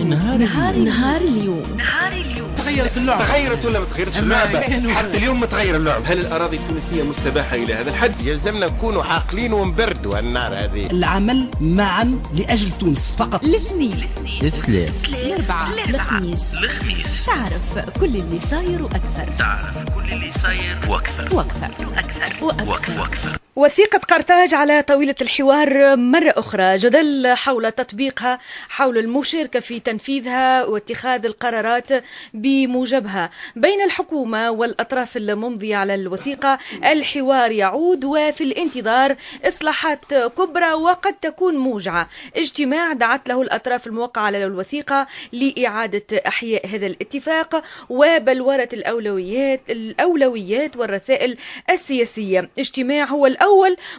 نهار اليوم. تغيرت ولا ما تغيرتش اللعبة؟ حتى اليوم متغير اللعبة. هل الأراضي التونسية مستباحة إلى هذا الحد؟ يلزمنا نكونوا عاقلين ونبردوا النار هذه. العمل معا لأجل تونس فقط. الاثنين، الثلاث، الأربعاء، الخميس. تعرف كل اللي صاير وأكثر. وأكثر. وثيقة قرطاج على طاولة الحوار مرة أخرى، جدل حول تطبيقها، حول المشاركة في تنفيذها واتخاذ القرارات بموجبها بين الحكومة والأطراف الممضية على الوثيقة. الحوار يعود وفي الانتظار إصلاحات كبرى وقد تكون موجعة. اجتماع دعت له الأطراف الموقعة على الوثيقة لإعادة إحياء هذا الاتفاق وبلورة الأولويات والرسائل السياسية. اجتماع هو الأول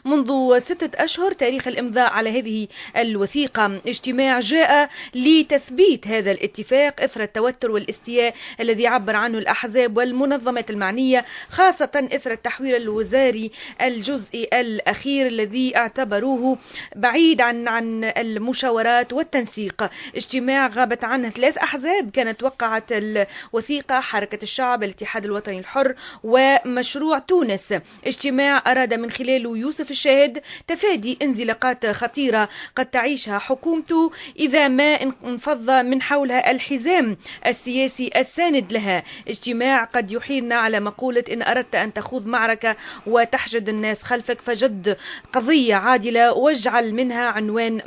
منذ 6 أشهر تاريخ الإمضاء على هذه الوثيقة. اجتماع جاء لتثبيت هذا الاتفاق إثر التوتر والاستياء الذي عبر عنه الأحزاب والمنظمات المعنية، خاصة إثر التحوير الوزاري الجزئي الأخير الذي اعتبروه بعيد عن المشاورات والتنسيق. اجتماع غابت عنه 3 أحزاب كانت وقعت الوثيقة: حركة الشعب، الاتحاد الوطني الحر، ومشروع تونس. اجتماع أراد من خلال يوسف الشاهد تفادي انزلاقات خطيرة قد تعيشها حكومته إذا ما انفض من حولها الحزام السياسي الساند لها. اجتماع قد يحيلنا على مقولة: إن أردت أن تخوض معركة وتحشد الناس خلفك فجد قضية عادلة واجعل منها عنوان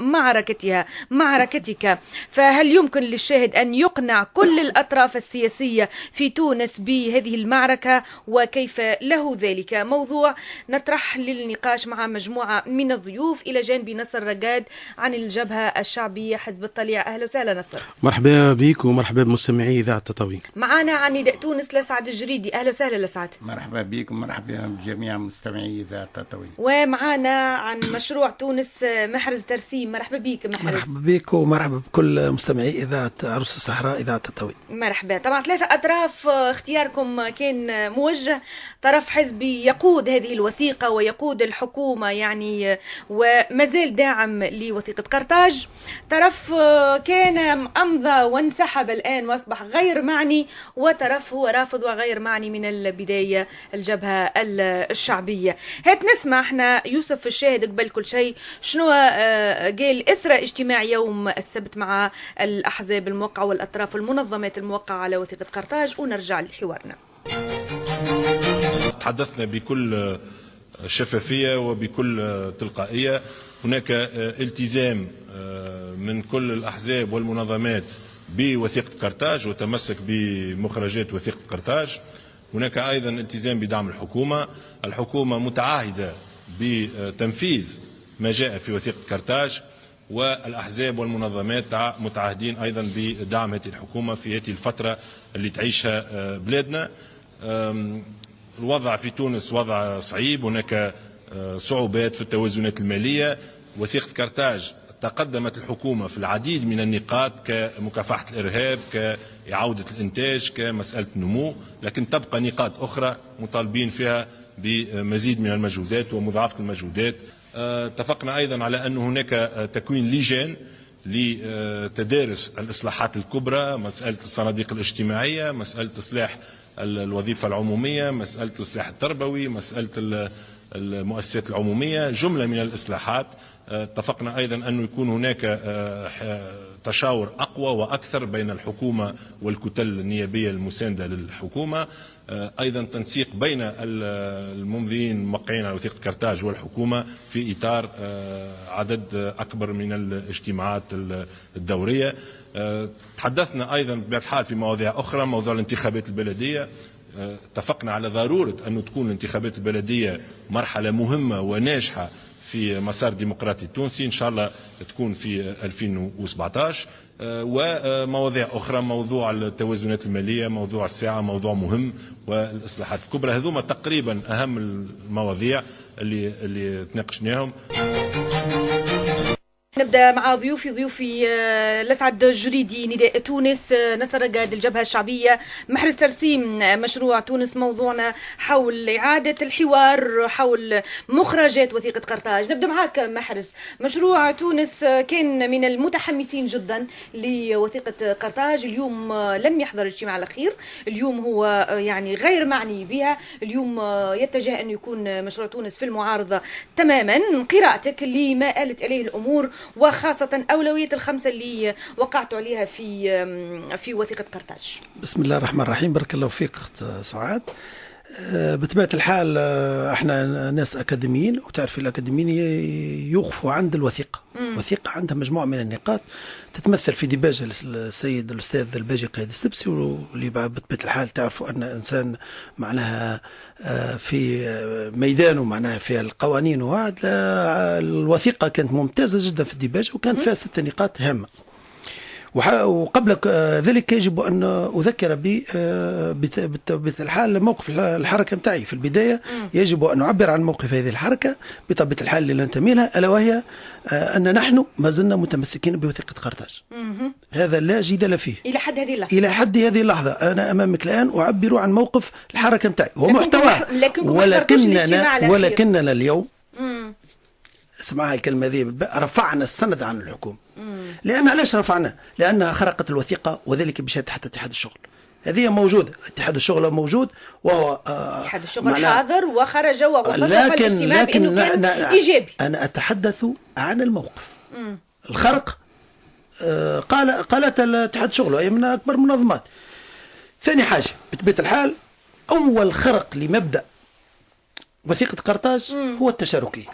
معركتك. فهل يمكن للشاهد أن يقنع كل الأطراف السياسية في تونس بهذه المعركة، وكيف له ذلك؟ موضوع نطرح للنقاش مع مجموعة من الضيوف، إلى جانب نصر رقاد عن الجبهة الشعبية حزب الطليعة. أهلا وسهلا نصر. مرحبا بك ومرحبا بمستمعي إذاعة تطاوين. معنا عن نداء تونس لسعد الجريدي. أهلا وسهلا لسعد. مرحبا بك ومرحبا بجميع مستمعي إذاعة تطاوين. ومعنا عن مشروع تونس محرز ترسيم. مرحبا بك محرز. مرحبا بك ومرحبا بكل مستمعي إذاعة عروس الصحراء إذاعة تطاوين. مرحبا. طبعا 3 أطراف، اختياركم كان موجه: طرف حزبي يقود هذه الوثيقة ويقود الحكومة يعني وما زال داعم لوثيقة قرطاج، طرف كان أمضى وانسحب الآن وأصبح غير معني، وطرف هو رافض وغير معني من البداية، الجبهة الشعبية. هات نسمع احنا يوسف الشاهد قبل كل شيء شنو قال إثر اجتماع يوم السبت مع الأحزاب الموقعة والأطراف المنظمات الموقعة على وثيقة قرطاج، ونرجع لحوارنا. تحدثنا بكل شفافية وبكل تلقائية. هناك التزام من كل الأحزاب والمنظمات بوثيقة قرطاج وتمسك بمخرجات وثيقة قرطاج. هناك أيضا التزام بدعم الحكومة متعاهدة بتنفيذ ما جاء في وثيقة قرطاج، والأحزاب والمنظمات متعاهدين أيضا بدعم هذه الحكومة في هذه الفترة اللي تعيشها بلادنا. الوضع في تونس وضع صعيب، هناك صعوبات في التوازنات المالية. وثيقة قرطاج تقدمت الحكومة في العديد من النقاط كمكافحة الإرهاب، كإعادة الإنتاج، كمسألة النمو، لكن تبقى نقاط أخرى مطالبين فيها بمزيد من المجهودات ومضاعفة المجهودات. اتفقنا أيضا على أن هناك تكوين لجان لتدارس الإصلاحات الكبرى، مسألة الصناديق الاجتماعية، مسألة إصلاح الوظيفة العمومية، مسألة الإصلاح التربوي، مسألة المؤسسات العمومية، جملة من الإصلاحات. اتفقنا أيضا أن يكون هناك تشاور أقوى وأكثر بين الحكومة والكتل النيابية المساندة للحكومة. أيضا تنسيق بين الممضيين الموقعين على وثيقة قرطاج والحكومة في إطار عدد أكبر من الاجتماعات الدورية. تحدثنا أيضا بطبيعة الحال في مواضيع أخرى، موضوع الانتخابات البلدية. اتفقنا على ضرورة أن تكون الانتخابات البلدية مرحلة مهمة وناجحة في مسار الديمقراطي التونسي، إن شاء الله تكون في 2017. ومواضيع أخرى، موضوع التوازنات المالية، موضوع الساعة، موضوع مهم، والإصلاحات الكبرى. هذوما تقريبا أهم المواضيع اللي تناقشناهم. نبدأ مع ضيوفي الأسعد جريدي نداء تونس، نصر قاد الجبهة الشعبية، محرز ترسيم مشروع تونس. موضوعنا حول إعادة الحوار حول مخرجات وثيقة قرطاج. نبدأ معك محرز. مشروع تونس كان من المتحمسين جدا لوثيقة قرطاج، اليوم لم يحضر الاجتماع الأخير، اليوم هو يعني غير معني بها، اليوم يتجه أن يكون مشروع تونس في المعارضة تماما. قراءتك لما قالت عليه الأمور، وخاصة أولوية الخمسة اللي وقعتوا عليها في وثيقة قرطاج. بسم الله الرحمن الرحيم. بارك الله فيك أخت سعاد. بطبيعة الحال احنا ناس أكاديميين، وتعرفي الأكاديميين يوقفوا عند الوثيقة. وثيقة عندها مجموعة من النقاط تتمثل في ديباج السيد الأستاذ الباجي قايد السبسي، واللي بطبيعة الحال تعرفوا أن إنسان معناها في ميدانه معناها في القوانين وعد. الوثيقة كانت ممتازة جدا في الديباج، وكانت فيها 6 نقاط هامة. وقبل ذلك يجب أن أذكر بالحال موقف الحركة متاعي في البداية. يجب أن أعبر عن موقف هذه الحركة بطبيعة الحال اللي ننتمي لها، ألا وهي أن نحن ما زلنا متمسكين بوثيقة قرطاج. هذا لا جدال فيه إلى حد هذه اللحظة. إلى حد هذه اللحظة أنا أمامك الآن أعبر عن موقف الحركة متاعي ومحتواه. ولكننا اليوم اسمعها الكلمة ذي، رفعنا السند عن الحكومة. لأن علاش رفعنا؟ لأنها خرقت الوثيقة، وذلك بشهادة حتى اتحاد الشغل. هذه موجودة، اتحاد الشغل موجود، وهو اتحاد الشغل حاضر وخرج ووصف الاجتماع بأنه كان إيجابي. أنا أتحدث عن الموقف. الخرق قالت الاتحاد الشغل، وهي من أكبر المنظمات. ثاني حاجة بطبيعة الحال، أول خرق لمبدأ وثيقة قرطاج هو التشاركية.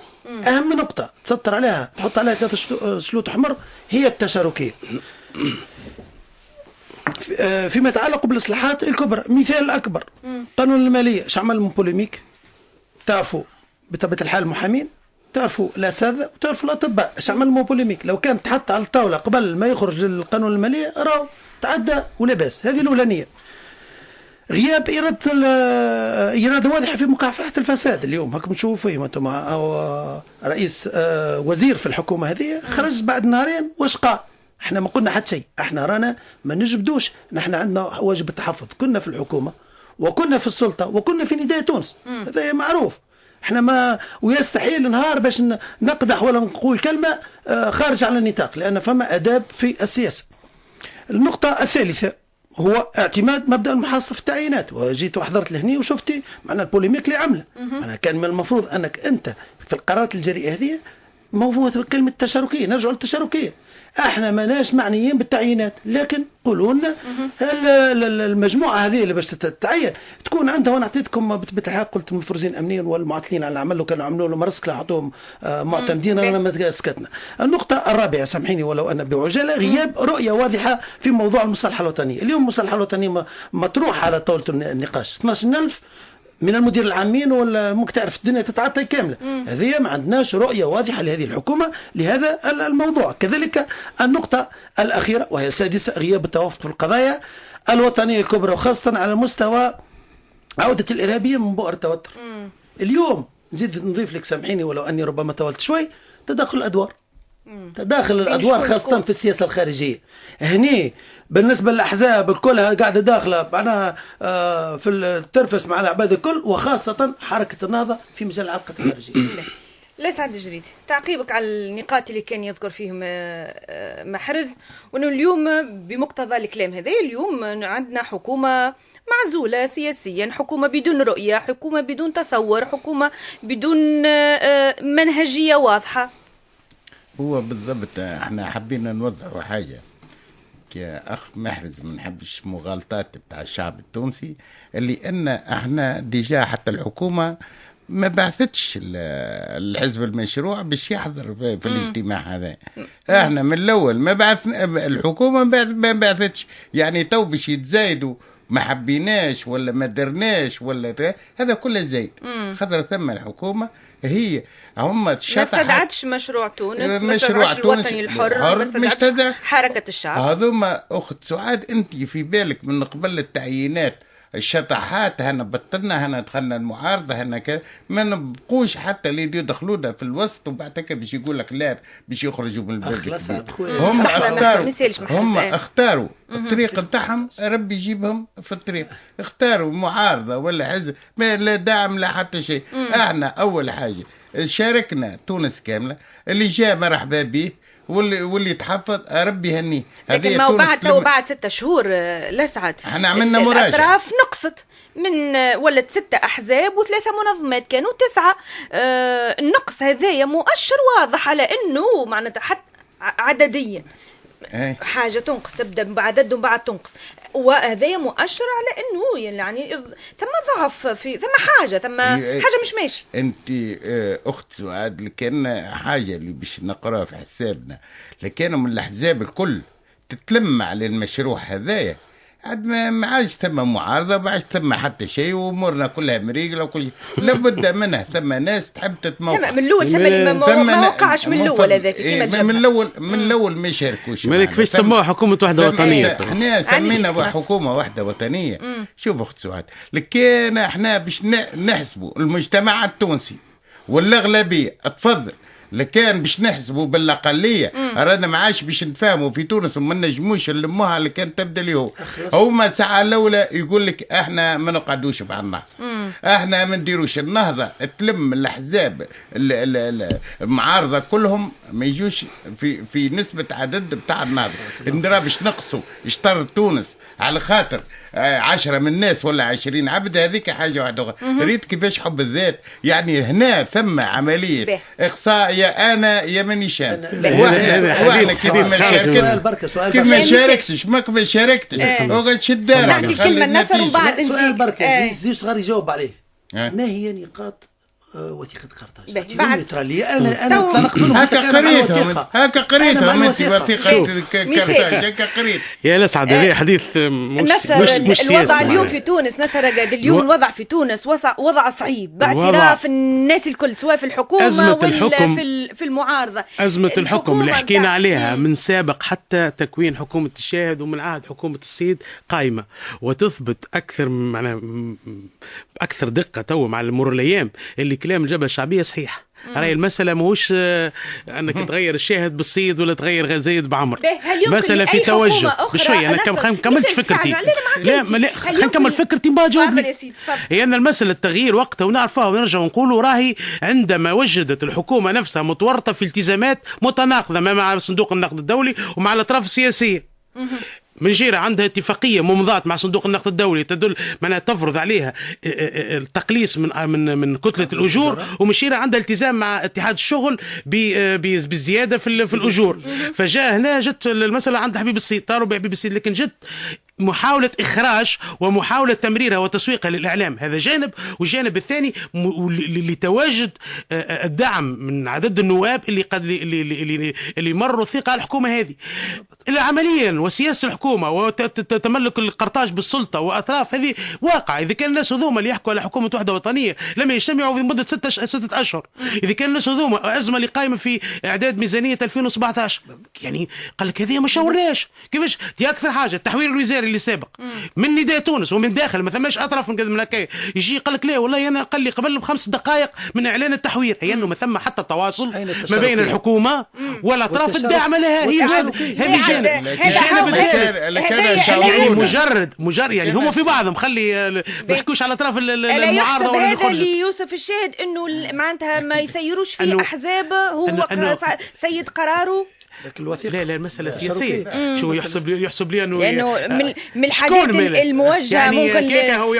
أهم نقطة تسطر عليها، تحط عليها 3 شلوط حمر، هي التشاركية. فيما يتعلق بالإصلاحات الكبرى، مثال الأكبر قانون المالية، شعمل من بوليميك. تعرفوا بطبيعة الحال المحامين، تعرفوا الأساتذة، وتعرفوا الأطباء. شعمل من بوليميك لو كان تحط على الطاولة قبل ما يخرج القانون المالية راهو تعدى ولا باس. هذه الأولانية. غياب إرادة واضحة في مكافحة الفساد. اليوم هكم تشوفوا فيه أنتم رئيس وزير في الحكومة هذه خرج بعد نهارين واش قال؟ احنا ما قلنا حتى شيء، احنا رانا ما نجبدوش، نحن عندنا واجب التحفظ. كنا في الحكومة وكنا في السلطة وكنا في نداء تونس، هذا معروف. احنا ما ويستحيل نهار باش نقدح ولا نقول كلمة خارج على النطاق، لأن فما أداب في السياسة. النقطة الثالثة هو اعتماد مبدأ المحاصصة في التعيينات. وجيت وحضرت لهني وشفتي معنا البوليميك اللي عمله. أنا كان من المفروض أنك أنت في القرارات الجريئة هذه موجود كلمة تشاركية. نرجع للتشاركية. احنا ماناش معنيين بالتعيينات، لكن قولوا لنا المجموعه هذه اللي باش تتعين تكون عندها. وانا اعطيتكم بطبيعه الحال قلت المفرزين امنيا والمعطلين على العمل، لو كانوا عملوا له مرسك عطوهم معتمدين. انا ما سكتنا. النقطه الرابعه، سامحيني ولو ان بعجاله، غياب رؤيه واضحه في موضوع المصالحه الوطنيه. اليوم المصالحه الوطنيه مطروح على طاوله النقاش. 12,000 من المدير العامين، ولا ممكن تعرف الدنيا تتعطى كامله. هذه ما عندناش رؤيه واضحه لهذه الحكومه لهذا الموضوع. كذلك النقطه الاخيره وهي السادسه، غياب التوافق في القضايا الوطنيه الكبرى، وخاصه على مستوى عوده الارهابيين من بؤر التوتر. اليوم نزيد نضيف لك، سامحيني ولو اني ربما طولت شوي، تداخل الادوار. تداخل الادوار خاصه في السياسه الخارجيه. هني بالنسبه للاحزاب كلها قاعده داخله معناها في الترفس مع العباد الكل، وخاصه حركه النهضه في مجال العلاقات الخارجيه. لا سعد الجريدي، تعقيبك على النقاط اللي كان يذكر فيهم محرز، وانه اليوم بمقتضى الكلام هذا اليوم عندنا حكومه معزولة سياسيا، حكومة بدون رؤية، حكومة بدون تصور، حكومة بدون منهجية واضحة. هو بالضبط احنا حبينا نوضحوا حاجة كأخ محرز، ما نحبش مغالطات بتاع الشعب التونسي، اللي ان احنا ديجا حتى الحكومة ما بعثتش الحزب المشروع باش يحضر في الاجتماع هذا. احنا من الاول ما بعثنا، الحكومة ما بعثتش، يعني تو باش يتزايدوا ما حبيناش ولا ما درناش ولا هذا كله زايد. خاطر ثم الحكومة هي هم ما استدعتش مشروع تونس، ما استدعتش الوطني الحر، ما استدعتش حركة الشعب. هذوما أخت سعاد، أنت في بالك من قبل التعيينات الشطحات هنا بطلنا، هنا دخلنا المعارضه، هنا ما نبقوش حتى اللي يدخلونا في الوسط وبعد هكا باش يقول لك لا باش يخرجوا من البلد. هم اختاروا الطريق نتاعهم، ربي يجيبهم في الطريق. اختاروا معارضه ولا حزب لا دعم لا حتى شيء. احنا اول حاجه شاركنا تونس كامله، اللي جاء مرحبا به واللي تحفظ ربي يهنيه. لكن ما بعد 6 شهور لسعد احنا عملنا مراجعه، الاطراف نقصت من ولد 6 احزاب و3 منظمات كانوا 9. النقص هذايا مؤشر واضح على انه معناتها حتى عدديا حاجه تنقص، تبدا بعدد وبعد تنقص، وهذا مؤشر على انه يعني ثم ضعف في ثم حاجه مش ماشي. انت اخت سعاد، كان حاجه اللي باش نقراها في حسابنا، لكانوا من الاحزاب الكل تتلم على المشروع هذايا، عاد ما عادش ثم معارضه، ما عادش ثم حتى شيء، وامورنا كلها مريقله وكل شيء. لابد منها ثم ناس تحب تتموقع. ثم من الاول ما وقعش من الاول هذاك كيما من الاول ما يشاركوش. مالك كيفاش سموها حكومه وحده وطنيه؟ احنا سمينا حكومه وحده وطنيه. شوف اخت سعاد، لكن احنا باش نحسبوا المجتمع التونسي والاغلبيه تفضل، لكان باش نحسبوا بالاقليه رانا ما عادش باش نفهموا في تونس وما نجموش نلموها اللي كان تبدا لي هما ساعه الاولى يقول لك احنا ما نقعدوش مع النهضه، احنا ما نديروش النهضه، تلم الاحزاب المعارضه كلهم ما يجوش في نسبه عدد بتاع النهضه. ندرا باش نقصوا اشترط تونس على خاطر 10 من الناس ولا 20 عبد، هذيك حاجه واحده. ريت كيفاش حب الذات، يعني هنا ثم عمليه اقصاء يا انا يا مانيش انا. واحنا كيف ما شاركتش ما شاركتش وقعد شد دارك. نعطي الكلمه النصر ومن بعد سؤال بركه زي صغار يجاوب عليه. ما هي نقاط وثيقة قرطاج؟ أنا طلقت منهم هكا قريتهم أنت وثيقة قرطاج هكا قريت. يا لسعد هذا حديث مش الوضع اليوم في تونس نصر قاعد اليوم الوضع في تونس وضع صعيب باعتراف الناس الكل سواء في الحكومة ولا في المعارضة. أزمة الحكم اللي حكينا عليها من سابق حتى تكوين حكومة الشاهد ومن عهد حكومة السيد قائمة وتثبت أكثر دقة تو مع مرور الأيام اللي كلام الجبهة الشعبية صحيح. راهي المسألة ماهوش أنك تغير الشاهد بالصيد ولا تغير زايد بعمر، مسألة في توجه بشوية. أنا كملتش فكرتي، لا نكمل فكرتي ما جاوبني. هي أن المسألة التغيير وقتها ونعرفها ونرجع ونقولوا راهي عندما وجدت الحكومة نفسها متورطة في التزامات متناقضة مع صندوق النقد الدولي ومع الأطراف السياسية. من جهة عندها اتفاقية ممضاة مع صندوق النقد الدولي تدل معناها تفرض عليها التقليص من كتلة الأجور، ومن جهة عندها التزام مع اتحاد الشغل بالزيادة في الأجور. فجاء هنا جت المسألة عند حبيب السيد، طاروا بحبيب السيد، لكن جت محاولة إخراج ومحاولة تمريرها وتسويقها للإعلام، هذا جانب. والجانب الثاني لتواجد الدعم من عدد النواب اللي مروا الثقة على الحكومة هذه. عمليا وسياسة الحكومة وتملك القرطاج بالسلطة وأطراف هذه واقع. إذا كان الناس هذوما اللي يحكوا على حكومة وحدة وطنية لم يجتمعوا في مدة 6 أشهر، إذا كان الناس هذوما أزمة اللي قائمة في إعداد ميزانية 2017، يعني قال لك هذه ما شاورناش كيفاش دي أكثر حاجة. التحوير الوزاري اللي سابق من نداء تونس ومن داخل ما ثماش أطراف من هكايا يجي قال لك لا والله أنا قال لي قبل ب5 دقائق من إعلان التحوير، هي أنه ما ثم حتى تواصل ما بين الحكومة والأطراف الداعمة لها. هي مجرد يعني هم في بعضهم خلي ما يحكوش على اطراف المعارضه ولا هذا اللي يوسف الشاهد انه معناتها ما يسيروش في احزاب هو سيد قراره. لا المسألة سياسية. شو يحسب لي أنه لأنه من الحاجات الموجهة يعني ممكن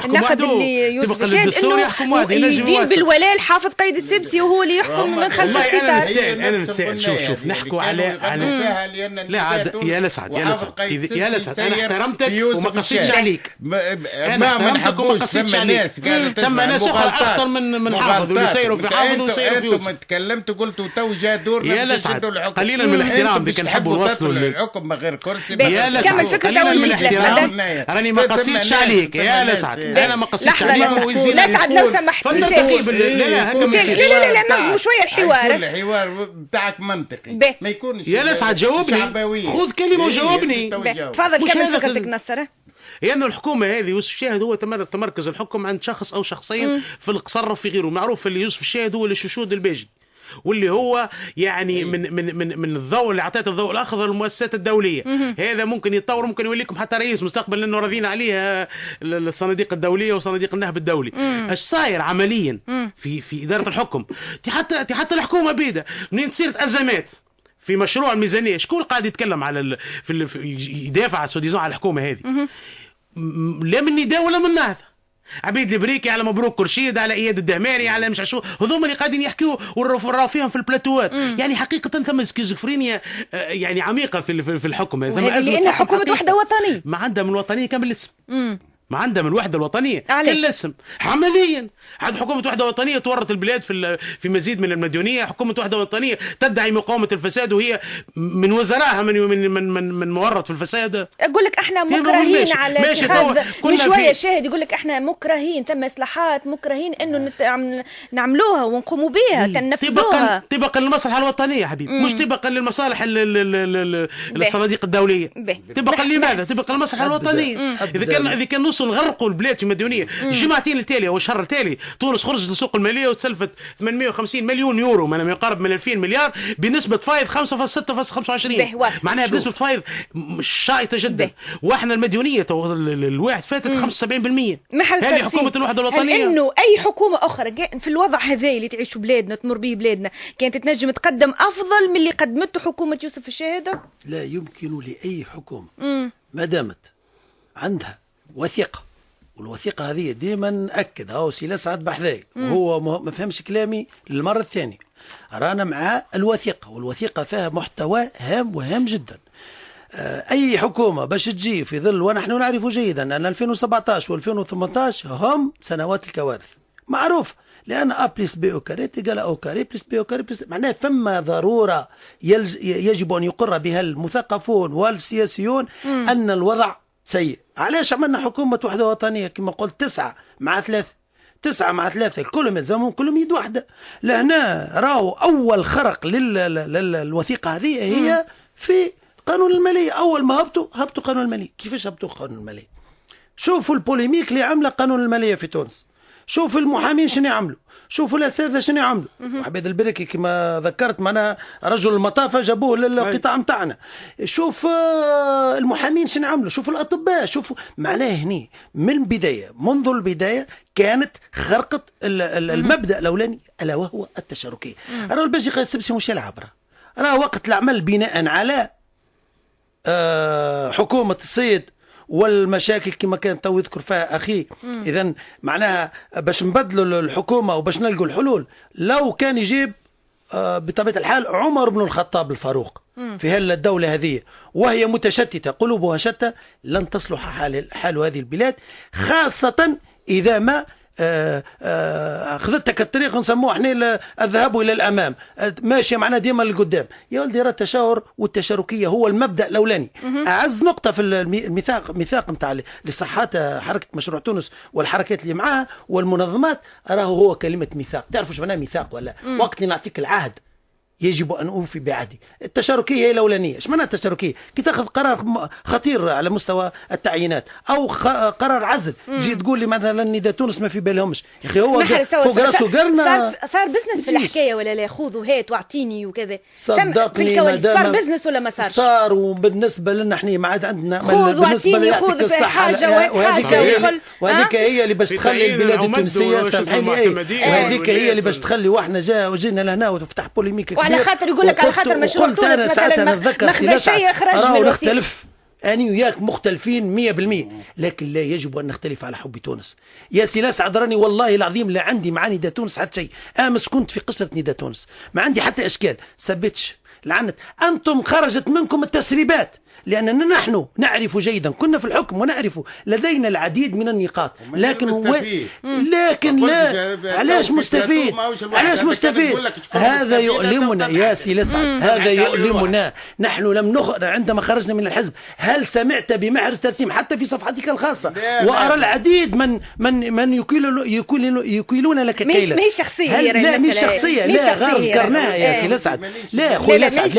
النقد اللي يوسف الشاهد إنه يدين بالولاء الحافظ قايد السبسي وهو اللي يحكم من خلف الستار. أنا نتساءل شوف نحكوا على لا عاد يا لسعد أنا احترمتك وما قصيتش عليك. ما نحبوش ثم ناس قالت ثم ناس أخرى أكثر من حافظ واللي يسيروا في حافظ ويسيروا في يوسف. أنتم تكلمتوا قلتوا تو جاء دورنا يا لسعد قليلا من الاحترام اللي كان نحبوا نوصلوا للحكم من غير كرسي. يا لسعد قليلا من الاحترام راني ما قصيتش عليك يا لسعد، انا ما قصيتش عليك. لسعد لو سمحت لا نظموا شويه الحوار بتاعك منطقي ما يكونش يا لسعد. جاوبني خذ كلمه وجاوبني. تفضل كمل فكرتك نصر. لأن الحكومة هذه يوسف الشاهد هو تمركز الحكم عند شخص أو شخصين في القصر في غيره. معروف اللي يوسف الشاهد هو اللي ششود الباجي، واللي هو يعني من الضوء اللي اعطيته الضوء الاخضر للمؤسسات الدوليه. هذا ممكن يتطور، ممكن يولي لكم حتى رئيس مستقبل، لانه راضيين عليه الصناديق الدوليه وصناديق النهب الدولي. ايش صاير عمليا في اداره الحكم؟ حتى الحكومه بيده منين تصير ازمات في مشروع الميزانيه، شكون قاعد يتكلم على يدافع على الحكومه هذه؟ لا من نداء ولا من نهضه. عبيد البريكي على مبروك كرشيد على اياد الدهماري على مش عشو، هذوما اللي قاعدين يحكيوا ونراو فيهم في البلاتوات. يعني حقيقه ثم سكيزوفرينيا يعني عميقه في الحكم هذا، لان حكومه وحده وطنيه ما عندها من الوطنيه كم الاسم، ما عندها من الوحده الوطنيه كالاسم. عمليا عند حكومه وحده وطنيه تورط البلاد في مزيد من المديونيه. حكومه وحده وطنيه تدعي مقاومه الفساد وهي من وزرائها من مورط في الفساد. اقول لك احنا مكرهين على اتخاذ من شويه شاهد يقول لك احنا مكرهين، ثم اصلاحات مكرهين انه نعملوها ونقوموا بها تنفذوها طبقا للمصلحه الوطنيه حبيبي، مش طبقا للمصالح الصناديق الدوليه. طبقا لماذا؟ طبقا للمصلحه الوطنيه. اذا كان نوصل نغرقوا البلاد في مديونيه. الجمعتين التاليه والشهر التالي تونس خرجت للسوق الماليه وتسلفت 850 مليون يورو، ما يقارب من 2000 مليار بنسبه فايض 5.6.25. معناها بنسبه فايض شائطه جدا. واحنا المديونيه الواحد فاتت 75%. هذه حكومه الوحده الوطنيه. انه اي حكومه اخرى في الوضع هذا اللي تعيشوا بلادنا تمر به بلادنا كانت تنجم تقدم افضل من اللي قدمته حكومه يوسف الشاهد؟ لا يمكن لاي حكومه ما دامت عندها وثيقه، والوثيقه هذه ديما ناكد هاو سي لسعد بحذاي وهو ما فهمش كلامي للمره الثانيه، رانا مع الوثيقه، والوثيقه فيها محتوى هام وهام جدا. اي حكومه باش تجي في ظل، ونحن نعرف جيدا ان 2017 و2018 هم سنوات الكوارث معروف، لان ا بلس بي او كاري تقال او كاري بلس بي او كاري بلس، معناه فما ضروره يجب ان يقر بها المثقفون والسياسيون ان الوضع سيء. علاش عملنا حكومة وحدة وطنية كما قلت 9 مع 3 كلهم يلزمهم كلهم يد واحدة. لهنا راهو أول خرق للوثيقة هذه هي في قانون المالية. أول ما هبطوا قانون المالية. كيفاش هبطوا قانون المالية؟ شوفوا البوليميك اللي عمله قانون المالية في تونس، شوفوا المحامين شنو يعملوا، شوفوا الاساتذه شنو يعملوا. عبيد البركي كما ذكرت معناها رجل المطافه جابوه للقطاع نتاعنا. شوف المحامين شنو يعملوا، شوفوا الاطباء، شوفوا معناه هني من البدايه، منذ البدايه كانت خرقت المبدا الاولاني الا وهو التشاركيه. راه الباجي قال السبسي مش يلعب، راه وقت العمل بناء على حكومه السيد والمشاكل كما كان تو يذكر فيها اخي. اذا معناها باش نبدلوا الحكومه وباش نلقوا الحلول، لو كان يجيب بطبيعه الحال عمر بن الخطاب الفاروق في هالدوله هذه وهي متشتته قلوبها شتى، لن تصلح حال هذه البلاد، خاصه اذا ما اخذتك الطريق نسموه احنا الذهاب الى الامام، ماشي معنا ديما للقدام. يا ولدي راه التشاور والتشاركيه هو المبدا الاولاني. اعز نقطه في الميثاق نتاع لصحات حركه مشروع تونس والحركات اللي معاها والمنظمات، راهو هو كلمه ميثاق. تعرفوا ايش معناها ميثاق ولا؟ وقت اللي نعطيك العهد يجب أن أوفي بعهدي. التشاركية هي الأولانية. إيش معناها التشاركية؟ كي تاخذ قرار خطير على مستوى التعيينات أو قرار عزل، جي تقول لي مثلا نداء تونس ما في بالهمش، يا أخي هو فوق راسه قرنا. صار بزنس في الحكاية ولا لا؟ خذ وهات واعطيني وكذا. صدقني صار بزنس ولا ما صارش؟ صار. وبالنسبة لنا احنا ما عاد عندنا بالنسبة ليعطيك الصحة، وهذيك هي اللي باش تخلي البلاد التونسية سامحيني وهذيك هي اللي باش تخلي واحنا جينا لهنا وتفتح بوليميك وعلى خاطر يقول لك على خاطر مشروع تونس مثلا ما خذ شيء يخرج من نختلف. أنا وياك مختلفين 100%، لكن لا يجب أن نختلف على حب تونس. يا سي لاسعد راني والله العظيم لا عندي مع نداء تونس حتى شيء. أمس كنت في قصة نداء تونس ما عندي حتى إشكال، سبتش لعنت أنتم خرجت منكم التسريبات، لأننا نحن نعرف جيدا، كنا في الحكم ونعرف لدينا العديد من النقاط، لكن لا. علاش مستفيد؟ علاش مستفيد؟ هذا يؤلمنا يا سي لسعد، هذا يؤلمنا. نحن لم عندما خرجنا من الحزب هل سمعت بمحرز ترسيم حتى في صفحتك الخاصة؟ وأرى العديد من يكيلون لك كيلا. مش شخصية. لا مش شخصية، لا غير ذكرناها يا سي لسعد. لا خويا لسعد،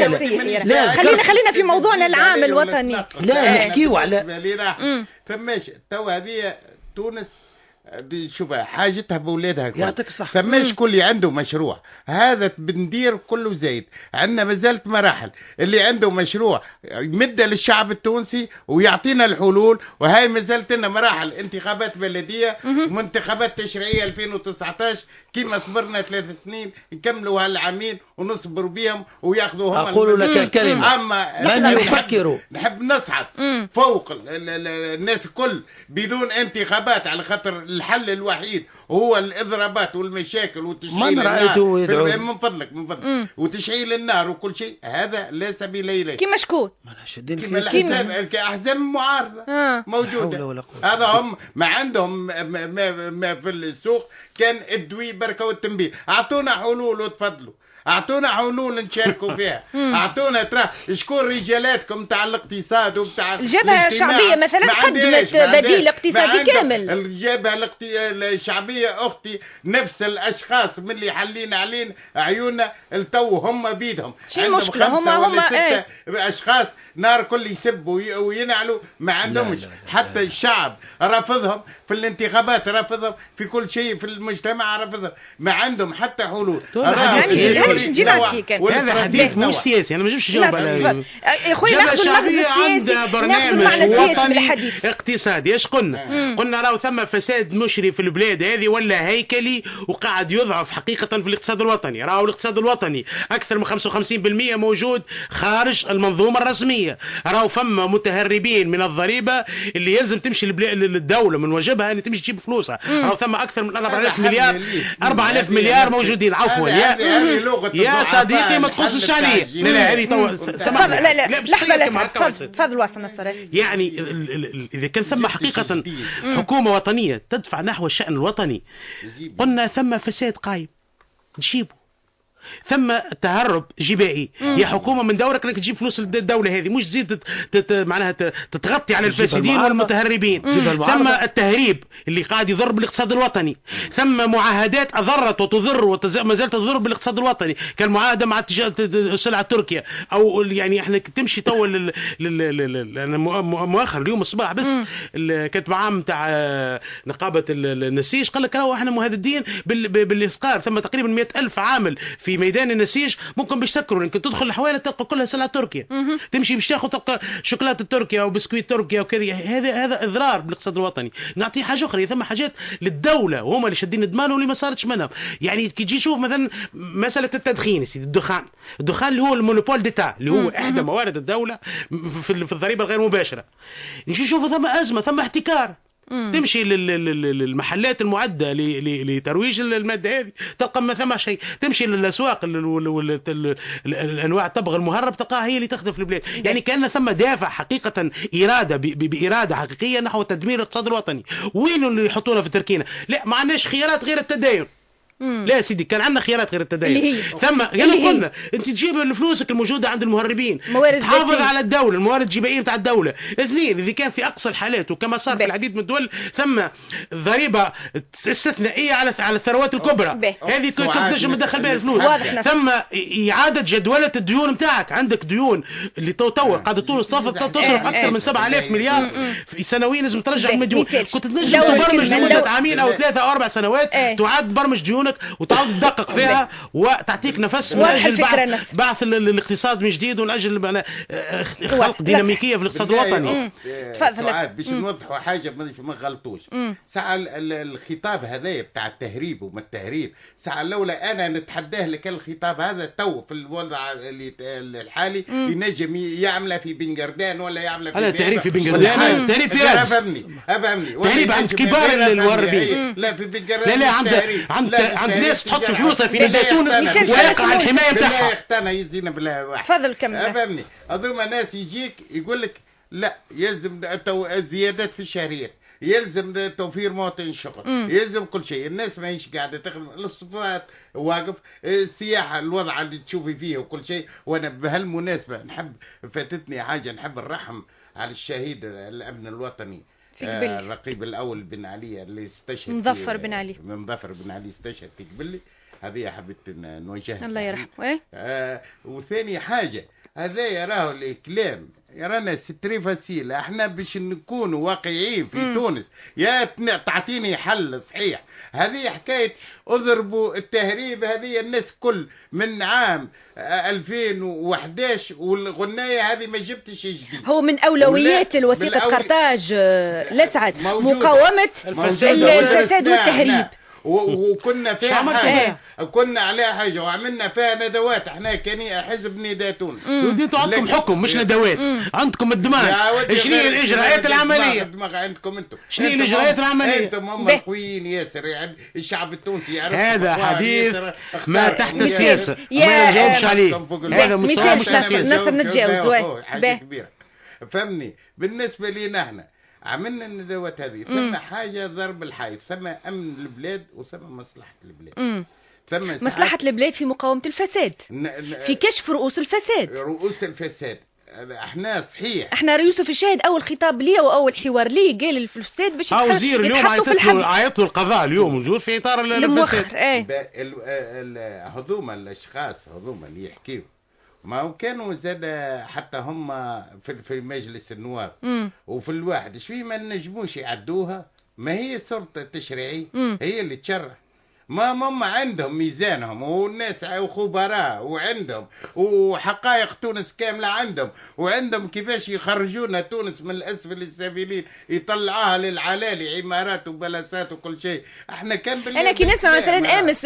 لا خلينا في موضوعنا العام الوطني. لا نحكيو على فماش تو هذه تونس شوف حاجتها بولادها يعطيك الصحة. فماش كل عنده مشروع هذا بندير كله زايد. عندنا مازالت مراحل اللي عنده مشروع يمد للشعب التونسي ويعطينا الحلول. وهاي مازالت لنا مراحل انتخابات بلديه وانتخابات تشريعيه 2019 كيما صبرنا 3 سنين نكملوا هالعامين ونصبروا بيهم وياخذوا هم. اقول لك كلمه اما من يفكر نحب نصعد فوق الناس الكل بدون انتخابات على خاطر الحل الوحيد هو الاضرابات والمشاكل وتشعيل النار. من فضلك وتشعيل النار وكل شيء هذا لا سبيل اليه. كيما شكون؟ كيما الاحزاب المعارضه موجوده. هذا هم ما عندهم ما في السوق كان الدوي بركه والتنبيه. اعطونا حلول وتفضلوا اعطونا حلول نشاركوا فيها. اعطونا ترى شكون رجالاتكم تاع الاقتصاد وبتاع الجبهه الشعبيه مثلا قدمت بديل اقتصادي كامل. الجبهه الشعبيه اختي نفس الاشخاص من اللي حلينا علينا عيوننا التو هم بيدهم. شو المشكله؟ هم 6 اشخاص نار كل يسبوا وينعلوا ما عندهمش. حتى الشعب رافضهم في الانتخابات رافضهم في كل شيء في المجتمع رافضهم ما عندهم حتى حلول. مش نجيب هذا حديث مش سياسي. انا ما نجيبش نجاوب على يا خويا ناخذ المغزى السياسي ناخذ المعنى السياسي بالحديث. اقتصادي ايش قلنا راهو ثم فساد مشري في البلاد هذه ولا هيكلي وقاعد يضعف حقيقة في الاقتصاد الوطني. راهو الاقتصاد الوطني أكثر من 55% موجود خارج المنظومة الرسمية. راهو فما متهربين من الضريبة اللي يلزم تمشي للدولة من واجبها أن تمشي تجيب فلوسها. راهو ثم أكثر من 4000 مليار موجودين. عفوا يا صديقي ما تقصش عليه. لا هذه تو سامحني. لا لحظة تفضل واصل نصر. يعني إذا كان ثم حقيقة حكومة وطنية تدفع نحو الشأن الوطني قلنا ثم فساد قايم نجيبه. ثم تهرب جبائي يا حكومه من دورك انك تجيب فلوس الدوله هذه مش تزيد معناها تتغطي على الفاسدين والمتهربين. ثم التهريب اللي قاعد يضر بالاقتصاد الوطني. ثم معاهدات اضرت وتضر وما زالت تضر بالاقتصاد الوطني كالمعاهده مع سلعه تركيا او يعني احنا تمشي تو انا مؤخر اليوم الصباح بس كنت معاه نتاع نقابه النسيج قال لك راهو احنا مهددين بالاسقار. ثم تقريبا 100,000 عامل في ميدان النسيج ممكن باش يسكروا. يمكن تدخل الحوالي تلقى كلها سلعه تركيا. تمشي باش تاخذ تلقى شوكولاته تركيا او بسكويت تركيا وكذا. هذا اضرار بالاقتصاد الوطني. نعطي حاجه اخرى ثم حاجات للدوله وهم اللي شادين دمانهم واللي ما صارتش منهم. يعني كي تجي تشوف مثلا مساله التدخين يا سيدي الدخان اللي هو المونوبول ديتا اللي هو احدى موارد الدوله في الضريبه الغير مباشره. نجي نشوف ثم ازمه ثم احتكار. تمشي للمحلات المعدة لترويج المادة هذه تلقى ما ثم شيء. تمشي للأسواق الأنواع الطبغ المهرب تلقاها هي اللي تخدم في البلاد. يعني كأن ثم دافع حقيقة إرادة بإرادة حقيقية نحو تدمير الاقتصاد الوطني. وين اللي يحطونا في تركينا؟ لا ما عندناش خيارات غير التدين. لا سيدي كان عندنا خيارات غير التدين. ثم قلنا انت تجيب الفلوسك الموجوده عند المهربين تحافظ على الدوله الموارد الجبائيه بتاع الدوله. اثنين اذا كان في اقصى الحالات وكما صار في العديد من الدول ثم ضريبه استثنائيه على الثروات الكبرى هذه كنت تنجم تدخل بها الفلوس. ثم اعاده جدوله الديون نتاعك. عندك ديون اللي قاعده تونس تصرف اكثر من 7,000 مليار سنويا لازم ترجع المديون. كنت تنجم تبرمج لمده عامين او 3 أو 4 سنوات تعاد برمج ديون وتعود تدقق فيها وتعطيك نفس من اجل بعث الاقتصاد من جديد ومن اجل خلق ديناميكيه في الاقتصاد الوطني. تفضل باش نوضحوا حاجه ما غلطوش. ساعه الخطاب هذايا بتاع التهريب وما التهريب ساعه لولا انا نتحداه لك الخطاب هذا تو في الوضع الحالي ينجم يعمله في بنجردان ولا يعمله في التهريب في بنجردان. التهريب في افهمني تهريب عند كبار المهربين. لا في بنجردان لا عند ناس تحط فلوسها في نداء تونس ويقع الحمايه بتاعها. اختنا يزينا بالله واحد. تفضل كمل. افهمني هذوما ناس يجيك يقول لك لا يلزم زيادات في الشهريات يلزم توفير مواطن شغل يلزم كل شيء. الناس ما هيش قاعده تخدم الاصطفاءات واقف السياحه الوضع اللي تشوفي فيه وكل شيء. وانا بهالمناسبه نحب فاتتني حاجه نحب نرحم على الشهيد الامن الوطني الرقيب الاول بن علي اللي استشهد مظفر بن علي استشهد في قبلي. هذه حبيت نوجهها الله يرحمه. وثاني حاجه هذا يراه الكلام رانا ستري فاسيل. احنا باش نكونوا واقعيين في تونس يا تعطيني حل صحيح. هذه حكايه اضربوا التهريب، هذه الناس كل من عام 2011 والغنايه هذه ما جبتش جديد. هو من اولويات الوثيقه قرطاج لسعد مقاومه الفساد والتهريب. وكنا فيها حاجه، كنا عليها حاجه وعملنا فيها ندوات. احنا كان حزب نداء تونس. انتوا عندكم حكم مش ندوات، عندكم الدماغ. شنو هي الاجراءات العمليه؟ الدماغ عندكم انتم. شنو هي الاجراءات العمليه؟ انتم هم قويين ياسر، الشعب التونسي يعرف. هذا حديث ما تحت السياسه ما نجاوبش عليه. هذا مستوى مش نصر نتجاوز حاجه كبيره. فهمني. بالنسبه لينا احنا عملنا الندوات هذه، ثم حاجه ضرب الحائط، ثم امن البلاد وثم مصلحه البلاد. ثم مصلحه البلاد في مقاومه الفساد، في كشف رؤوس الفساد. رؤوس الفساد احنا صحيح. احنا يوسف الشاهد اول خطاب ليه واول حوار ليه قال الفساد باش وزير اليوم عيط له القضاء اليوم موجود في اطار الفساد. هذوما الاشخاص هذوما اللي يحكيوا ما هو كانوا زاد حتى هم في مجلس النواب وفي الواحد شوي ما نجموش يعدوها. ما هي السلطة التشريعية هي اللي تشرع. ما هم عندهم ميزانهم والناس وخبراء وعندهم وحقائق تونس كاملة عندهم، وعندهم كيفاش يخرجونا تونس من الأسفل السافلين يطلعوها للعلالي عمارات وبلاصات وكل شيء. احنا كان أنا كي نسمع مثلا أمس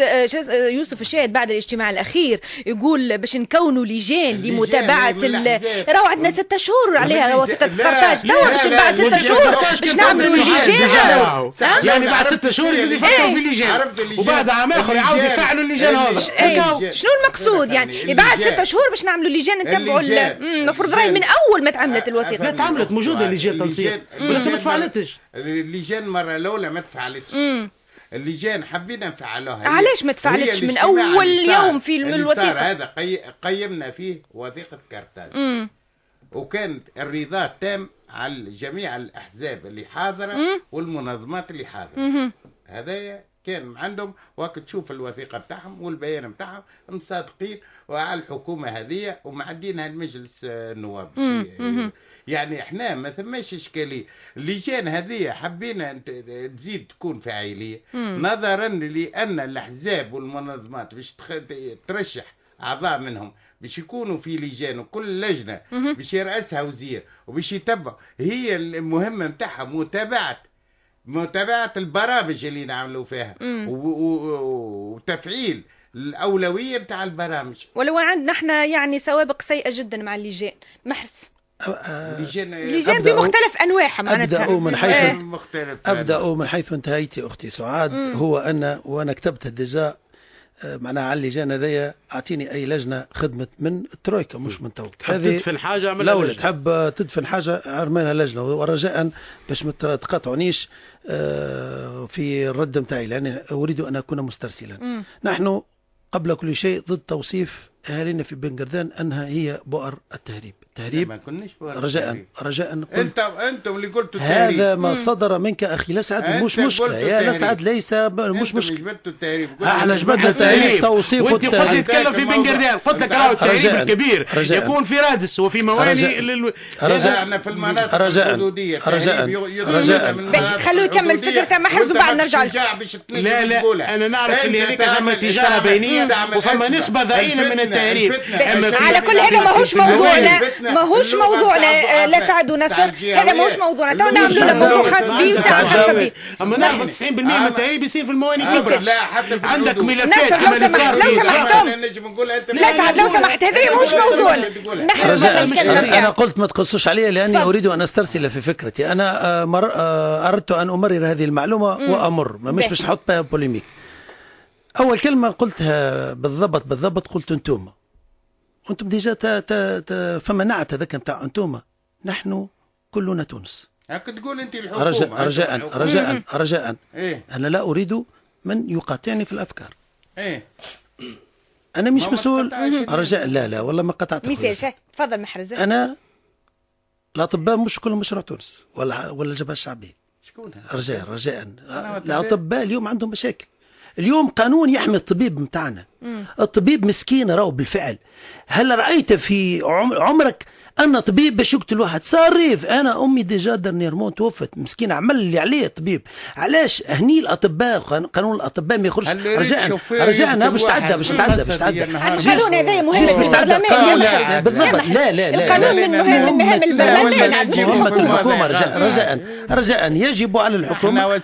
يوسف الشاهد بعد الاجتماع الأخير يقول باش نكونوا لجان لمتابعة راهو عندنا 6 شهور عليها وثيقة قرطاج، توا باش بعد 6 شهور باش نعملوا لجان. يعني بعد 6 شهور يفكروا في لجان بعد عام اخر يعاودوا يفعلوا اللجان هذا. شنو المقصود يعني؟ بعد 6 شهور باش نعملوا لجان نتبعوا. المفروض راهي من اول ما تعملت الوثيقه. ما تعملت موجوده لجان تنسيق ولكن ما تفعلتش. اللجان مره الاولى ما تفعلتش. اللجان حبينا نفعلوها. علاش ما تفعلتش من اول يوم في الوثيقه؟ هذا قيمنا فيه وثيقه قرطاج وكان الرضا التام على جميع الاحزاب اللي حاضره والمنظمات اللي حاضره. هذا كان عندهم وقت تشوف الوثيقه بتاعهم والبيان بتاعهم مصادقين وعلى الحكومه هذه ومعدينها المجلس النواب. يعني احنا ما ثماش اشكاليه. اللجان هذه حبينا تزيد تكون فاعليه نظرا لان الاحزاب والمنظمات باش ترشح اعضاء منهم باش يكونوا في لجان وكل لجنه باش يرأسها وزير وباش يتبع. هي المهمه نتاعها متابعة البرامج اللي نعملوا فيها وتفعيل الأولوية بتاع البرامج. ولو عندنا احنا يعني سوابق سيئة جدا مع اللجان. محرز اللجان بمختلف أنواعها. أبدأ من حيث انتهيتي أختي سعاد. هو أن وأنا كتبت ديجا معناها على اللجان هذيا اعطيني اي لجنه خدمت من الترويكا مش من توك. هذه تدفن حاجه عملها لجنه. تحب تدفن حاجه عملها لجنه. ورجاء باش ما تقاطعنيش في الرد نتاعي لان اريد ان اكون مسترسلا. نحن قبل كل شيء ضد توصيف اهالينا في بن قردان انها هي بؤر التهريب. ما كناش رجاء انتم اللي قلتوا التهريب. هذا ما صدر منك اخي لسعد مش مشكله يا لسعد ليس مش مشكله. احنا جبدنا التهريب توصيف التهريب. وانت قلت يتكلم في بن قردان قلت لك راهو التهريب الكبير يكون في رادس وفي مواني رجاء في المناطق الحدوديه. رجاء خلوه يكمل فكرته ما حد بعد نرجع. لا انا نعرف اللي هذيك ثم تجاره بينيه وفما نسبه ضئيله من التهريب. على كل هذا ماهوش موضوعنا لا سعد ونصر. هذا ماهوش موضوعنا. تو نعملوا له موضوع خاص به وساعه خاصه به. اما نعرف 90% من التهريب يصير في المواني كبرى. عندك ملفات لو سعد لو سمحت هذا ماهوش موضوعنا. انا قلت ما تقصوش علي لاني اريد ان استرسل في فكرتي. انا اردت ان امرر هذه المعلومه وامر مش باش نحط بها بوليميك. اول كلمه قلتها بالضبط قلت انتم ديجا فما نعت هذاك نتاع انتوما. نحن كلنا تونس. تقول انت الحكومه. رجاء انا لا اريد من يقاطعني في الافكار. انا مش مسؤول. رجاء لا والله ما قطعت. مثال تفضل محرز. انا الاطباء مش كلهم مشروع تونس ولا الجبهه الشعبيه. شكون؟ رجاء الاطباء اليوم عندهم مشاكل. اليوم قانون يحمي الطبيب متاعنا. الطبيب مسكين راهو بالفعل. هل رأيت في عمرك أن طبيب باش يقتل واحد؟ صاريف. أنا أمي ديجا دارنيرمون توفت، مسكين عمل اللي عليه الطبيب. علاش هني الأطباء قانون الأطباء ما يخرجش؟ رجعنا باش تعدى القانون هذا مهم بالضبط. لا القانون من مهام البرلمان. مهمة الحكومة رجاء يجب على الحكومة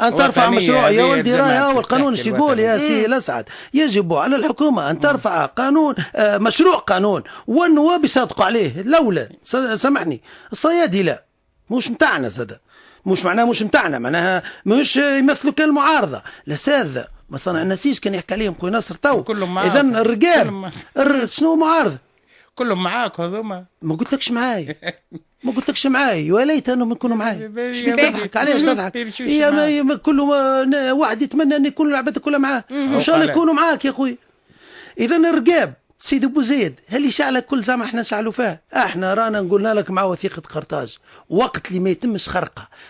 أن ترفع مشروع. يا ولدي راه والقانون ايش يقول يا سي الأسعد؟ يجب على الحكومة أن ترفع قانون، مشروع قانون، والنواب يصادقوا عليه. لولا سامحني الصيادي لا مش متاعنا زاد، مش معناها مش متاعنا، معناها مش يمثلوا كالمعارضة. لا ساذ ما صنع النسيج كان يحكي عليهم خويا ناصر تو. إذا الرجال شنو معارضة؟ كلهم معاك هذوما. ما قلتلكش معاي ما قلتلكش معاي، يا ليت انهم يكونوا معاي. تضحك علاش تضحك؟ هي كل واحد يتمنى ان يكون العباد كلها معاه، ان شاء الله يكونوا معاك يا خويا. اذا الرقاب سيدي ابو زيد هل يشعلك كل زعما احنا نشعلوا فيها؟ احنا رانا قلنا لك مع وثيقه قرطاج وقت اللي ما يتمش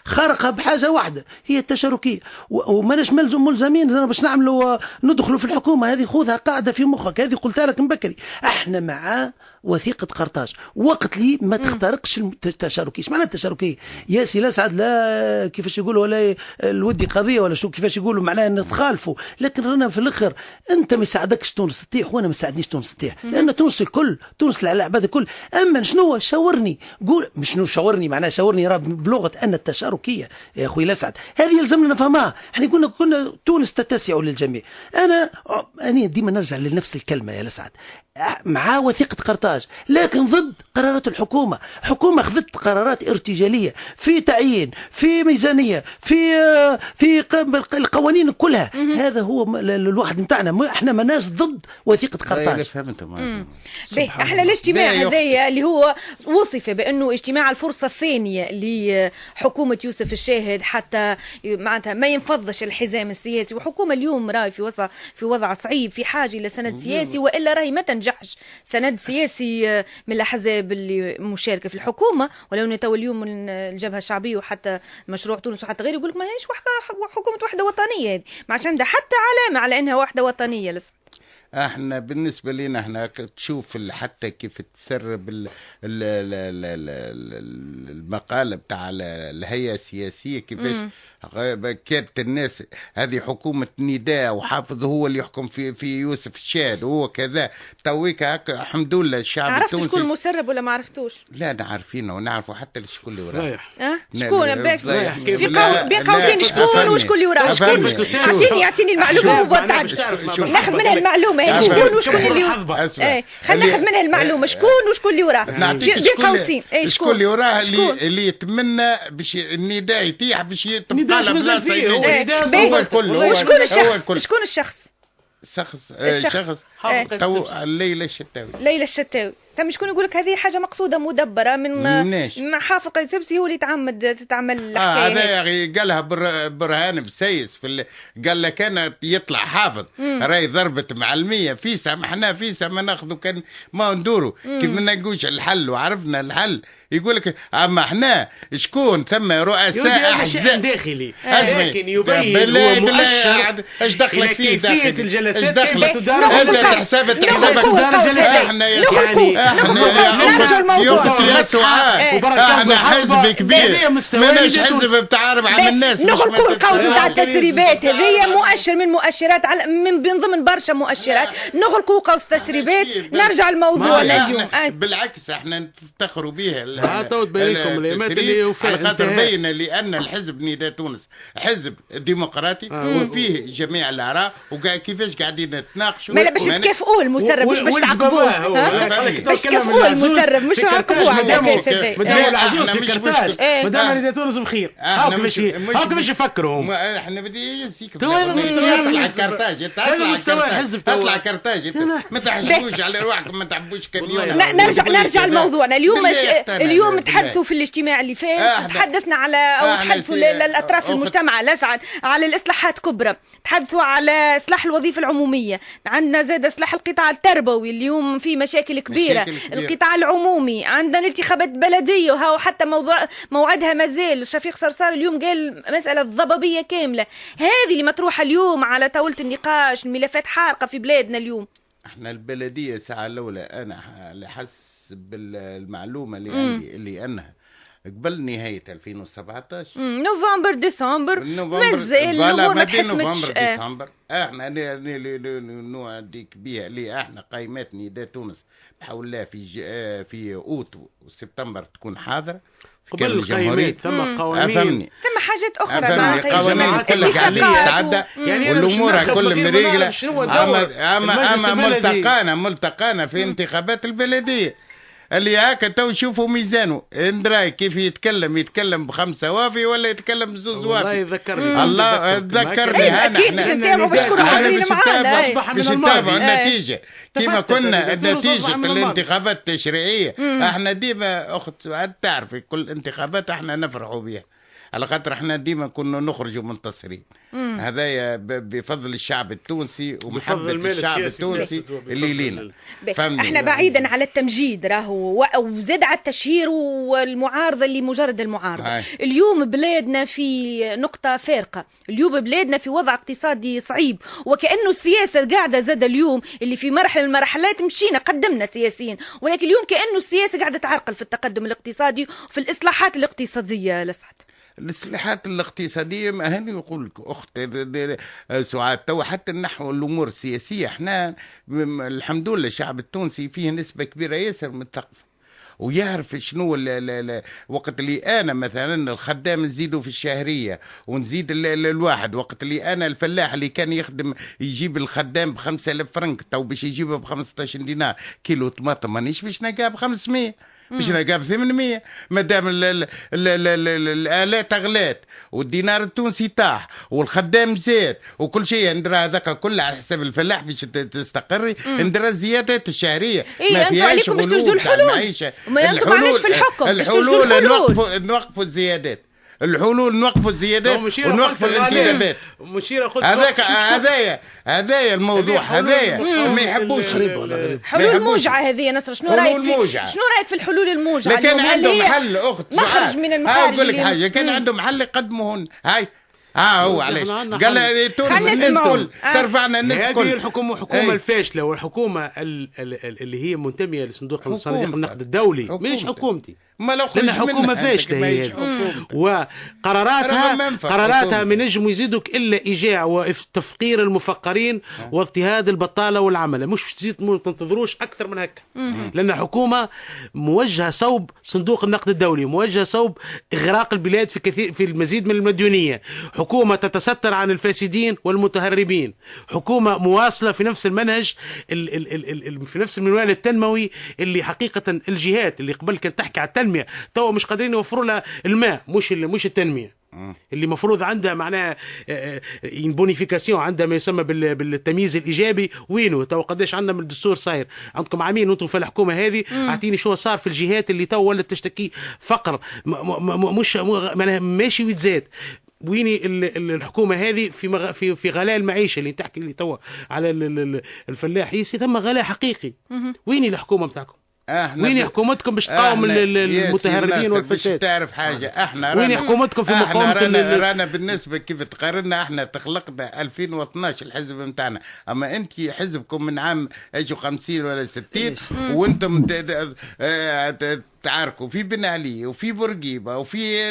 خرقها بحاجه واحده هي التشاركيه، وماناش ملزمين باش نعملوا ندخلوا في الحكومه. هذه خذها قاعده في مخك، هذه قلتها لك من بكري. احنا مع وثيقه قرطاج وقت اللي ما تخترقش التشاركيه. ايش معنى التشاركيه يا سي الاسعد؟ لا كيفاش يقولوا ولا الودي قضيه ولا شو كيفاش يقولوا، معناها نتخالفوا. لكن رانا في الاخر انت ما يساعدكش تونس تطيح وانا ما يساعدنيش تونس تطيح، لان تونس الكل، تونس العباد الكل. اما شنو شاورني قول مش شنو شاورني، معناها شاورني راه بلغه ان التشاركيه يا اخوي الاسعد هذه يلزمنا نفهمها. احنا كنا تونس تتسع للجميع. انا ديما نرجع لنفس الكلمه يا الاسعد، مع وثيقة قرطاج لكن ضد قرارات الحكومة. حكومة أخذت قرارات ارتجالية في تعيين، في ميزانية، في القوانين كلها. هذا هو الواحد متاعنا. احنا ماناش ضد وثيقة قرطاج. احنا الاجتماع هذايا اللي هو وصف بأنه اجتماع الفرصة الثانية لحكومة يوسف الشاهد حتى معناتها ما ينفضش الحزام السياسي، وحكومة اليوم راهي في وضع صعيب، في حاجة إلى سند سياسي، وإلا راهي ما تنجحش سند سياسي من الأحزاب اللي مشاركة في الحكومة. ولو تو اليوم من الجبهة الشعبية وحتى مشروع تونس وحتى غيره يقول لك ما هيش حكومة وحدة وطنية، هذه ما عادش عندها حتى علامة على أنها وحدة وطنية لسه. احنا بالنسبه لنا احنا تشوف حتى كيف تسرب المقاله بتاع الهيئه السياسيه كيفاش كانت الناس هذه حكومه نداء وحافظ هو اللي يحكم في يوسف الشاهد وهو كذا. تويك هكا الحمد لله الشعب التونسي. عرفت شكون مسرب ولا ما عرفتوش؟ لا نعرفينه ونعرفوا حتى شكون اللي وراه. شكون في بين قوسين شكون وشكون اللي وراه؟ شكون يعطيني المعلومه مباشره ناخذ منها المعلومه شكون وشكون اللي وراه. خلينا ناخذ منها المعلومه شكون وشكون اللي وراه بين قوسين. شكون اللي وراه اللي يتمنى باش النداء يطيح باش يطبق على بلاصه هو الكل. وشكون الشخص؟ شكون الشخص؟ شخص ليلى الشتاوي. ليلى الشتاوي تم شكون يقول لك هذه حاجه مقصوده مدبره من حافظ قيس هو اللي تتعمل الحكايه هذا يا اخي قالها برهان بسيس قال لك انا يطلع حافظ راي ضربت معلميه فيسا ما احنا فيسا ما ناخذوا كان ما ندوروا كيف ما نلقوش الحل وعرفنا الحل. يقول لك اما احنا شكون ثم رؤساء احزاب داخلي لكن يبين هو مؤشر ايش دخلك فيه كيفيه الجلسات كيف تدار هذا حسابك احنا يا سعاد احنا حزب كبير ماناش حزب بتعرف على الناس. نغلقوا القوس نتاع التسريبات هذه مؤشر من مؤشرات من ضمن برشا مؤشرات. نغلقوا قوس التسريبات نرجع الموضوع اليوم. بالعكس احنا نفتخروا بها تبين لكم الايمات اللي على خاطر بين لان الحزب نداء تونس حزب ديمقراطي وفيه جميع الاراء وكيفاش قاعدين نتناقشوا. ما باش تكافئوا المسرب مش باش تعاقبوه. باش تكافئوا المسرب مش تعاقبوه على اساس هذا. مدام العجوز في كرتاج مدام نداء تونس بخير. كيفاش يفكروا هم؟ احنا بدي يزيك تطلع كرتاج تطلع كرتاج ما تحسبوش على روحكم ما تعبوش كميون. نرجع لموضوعنا اليوم تحدثوا في الاجتماع اللي فات تحدثنا على او تحدثوا للاطراف المجتمع الاسعد على الاصلاحات كبرى، تحدثوا على اصلاح الوظيفه العموميه. عندنا زاد زاد سلاح القطاع التربوي اليوم في مشاكل كبيرة. القطاع العمومي عندنا الانتخابات بلدية وهو حتى موعدها مازال. شفيق صرصار اليوم قال مسألة ضبابية كاملة، هذه اللي مطروحة اليوم على طاولة النقاش، الملفات حارقة في بلادنا اليوم. احنا البلدية الساعة الأولى أنا لحسب المعلومة اللي عندي اللي أنها قبل نهاية 2017 نوفمبر ديسمبر مازال الأمور ما تحسمتش. ديسمبر احنا نوديك بيها اللي احنا قائمات نداء تونس بحول الله في أوت وسبتمبر تكون حاضرة قبل القائمات. ثم قوانين ثم حاجات أخرى قوانين كلها قاعدين تتعدى والأمور كلها مريقلة. أما ملتقانا في انتخابات البلدية اللي هكا تو شوفوا ميزانه اندراي كيف يتكلم ب5 وافي ولا يتكلم ب2 وافي. والله يذكرني الله ذكرني انا اكيد باش نتابعوا باش تكونوا حاضرين معانا باش نتابعوا النتيجه كيما كنا نتيجه الانتخابات التشريعيه. احنا ديما اخت سعاد تعرفي كل انتخابات احنا نفرحوا بها على خاطر احنا ديما كنا نخرجوا منتصرين. هذايا بفضل الشعب التونسي ومحبة الشعب التونسي اللي لينا. احنا بعيدا على التمجيد راهو وزاد على التشهير والمعارضة اللي مجرد المعارضة. اليوم بلادنا في نقطة فارقة، اليوم بلادنا في وضع اقتصادي صعيب، وكأنه السياسة قاعدة زاد اليوم اللي في مرحلة من المرحلات مشينا قدمنا سياسيين، ولكن اليوم كأنه السياسة قاعدة تعرقل في التقدم الاقتصادي وفي الإصلاحات الاقتصادية. لسعد الإصلاحات الاقتصادية ما هني يقول لك أخت سعاد تو حتى نحو الأمور السياسية احنا الحمد لله الشعب التونسي فيه نسبة كبيرة ياسر من الثقافة ويعرف شنو وقت اللي أنا مثلا الخدام نزيده في الشهرية ونزيد الواحد، وقت اللي أنا الفلاح اللي كان يخدم يجيب الخدام ب5000 فرنك تو باش يجيبه ب15 دينار كيلو طماطم مانيش باش نلقاه ب500 باش نلقاه ب800 مادام الآلات أغلات والدينار التونسي طاح والخدام زاد وكل شيء ندرا هذاك كله على حساب الفلاح باش تستقري ندرا الزيادات الشهرية. ما فيهاش غلو تاع المعيشة. الحلول نوقفوا الزيادات، الحلول نوقفوا الزيادات ونوقفوا الانتدابات. هذايا الموضوع هذايا ما يحبوش حلول موجعة هذه. نصر شنو رايك في الحلول الموجعة؟ لكن عندهم حل اخت مخرج من المخارج. اقول لك حاجه كان عندهم حل يقدموهن هاي هو علاش قال تونس الناس كل ترفعنا الناس كل. هذه الحكومه الفاشله والحكومه اللي هي منتميه لصندوق النقد الدولي مش حكومتي. لأن حكومة فاشلة هي وقراراتها من نجم يزيدك إلا إيجاع وتفقير المفقرين واضطهاد البطالة والعملة. مش تزيد ما تنتظروش أكثر من هكا. لأن حكومة موجهة صوب صندوق النقد الدولي، موجهة صوب إغراق البلاد في المزيد من المديونية، حكومة تتستر عن الفاسدين والمتهربين، حكومة مواصلة في نفس المنهج في نفس المنوال التنموي اللي حقيقة الجهات اللي قبل كانت تحكي على التنمية تو مش قادرين يوفروا لها الماء مش التنمية اللي مفروض عندها معناها بونيفيكاسيون، عندها ما يسمى بالتمييز الإيجابي. وينه تو قداش عندنا من الدستور صاير عندكم عامين وانتم في الحكومة هذه. اعطيني شو صار في الجهات اللي تو ولت تشتكي فقر مش ماشي ويتزاد. ويني الحكومة هذه في غلاء المعيشة اللي تحكي اللي تو على الفلاح يسي ثم غلاء حقيقي. ويني الحكومة بتاعكم؟ وين حكومتكم باش تقاوم المتهربين والفساد؟ تعرف حاجه احنا وين حكومتكم في مقاومه رانا بالنسبه كيف تقارنا احنا تخلقنا 2012 الحزب نتاعنا، اما انت حزبكم من عام اجوا 50 ولا 60 وانتم تعاركوا في بن علي وفي بورقيبه وفي